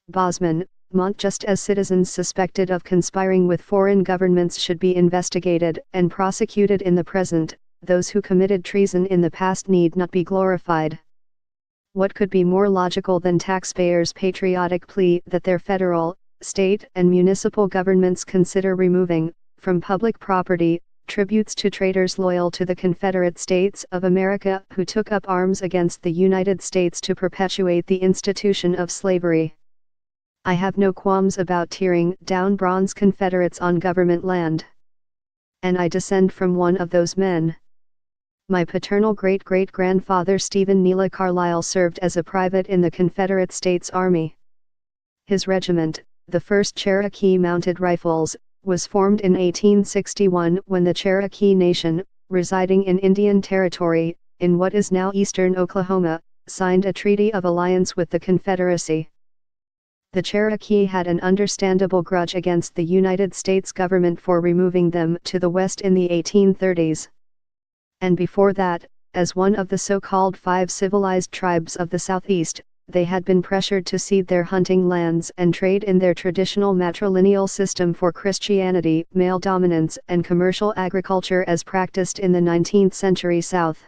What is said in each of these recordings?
Bosman, Mont. Just as citizens suspected of conspiring with foreign governments should be investigated and prosecuted in the present, those who committed treason in the past need not be glorified. What could be more logical than taxpayers' patriotic plea that their federal, state and municipal governments consider removing, from public property, tributes to traitors loyal to the Confederate States of America who took up arms against the United States to perpetuate the institution of slavery? I have no qualms about tearing down bronze Confederates on government land. And I descend from one of those men. My paternal great-great-grandfather Stephen Neela Carlisle served as a private in the Confederate States Army. His regiment, the 1st Cherokee Mounted Rifles, was formed in 1861 when the Cherokee Nation, residing in Indian Territory, in what is now eastern Oklahoma, signed a treaty of alliance with the Confederacy. The Cherokee had an understandable grudge against the United States government for removing them to the west in the 1830s. And before that, as one of the so-called 5 civilized tribes of the Southeast, they had been pressured to cede their hunting lands and trade in their traditional matrilineal system for Christianity, male dominance and commercial agriculture as practiced in the 19th century South.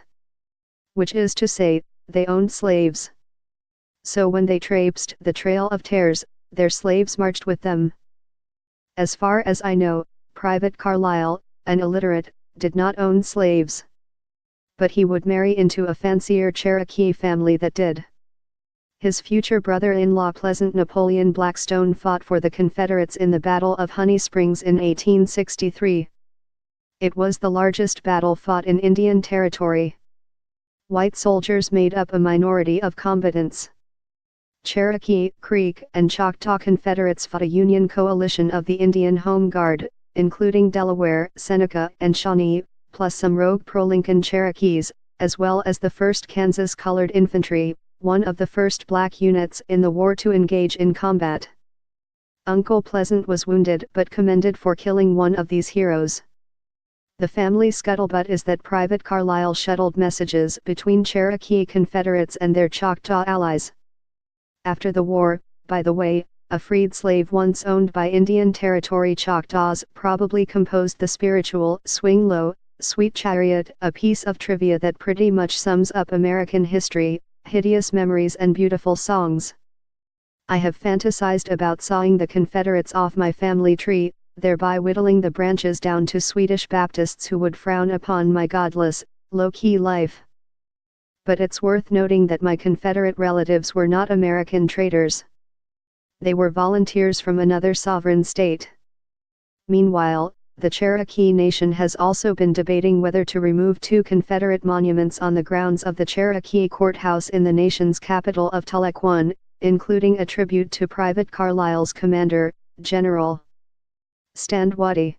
Which is to say, they owned slaves. So when they traipsed the Trail of Tears, their slaves marched with them. As far as I know, Private Carlisle, an illiterate, did not own slaves. But he would marry into a fancier Cherokee family that did. His future brother-in-law Pleasant Napoleon Blackstone fought for the Confederates in the Battle of Honey Springs in 1863. It was the largest battle fought in Indian Territory. White soldiers made up a minority of combatants. Cherokee, Creek, and Choctaw Confederates fought a Union coalition of the Indian Home Guard, including Delaware, Seneca, and Shawnee, plus some rogue pro-Lincoln Cherokees, as well as the 1st Kansas Colored Infantry, one of the first black units in the war to engage in combat. Uncle Pleasant was wounded but commended for killing one of these heroes. The family scuttlebutt is that Private Carlisle shuttled messages between Cherokee Confederates and their Choctaw allies. After the war, by the way, a freed slave once owned by Indian Territory Choctaws probably composed the spiritual "Swing Low, Sweet Chariot," a piece of trivia that pretty much sums up American history, hideous memories and beautiful songs. I have fantasized about sawing the Confederates off my family tree, thereby whittling the branches down to Swedish Baptists who would frown upon my godless, low-key life. But it's worth noting that my Confederate relatives were not American traitors. They were volunteers from another sovereign state. Meanwhile, the Cherokee Nation has also been debating whether to remove 2 Confederate monuments on the grounds of the Cherokee Courthouse in the nation's capital of Tahlequah, including a tribute to Private Carlisle's commander, General Stand Watie.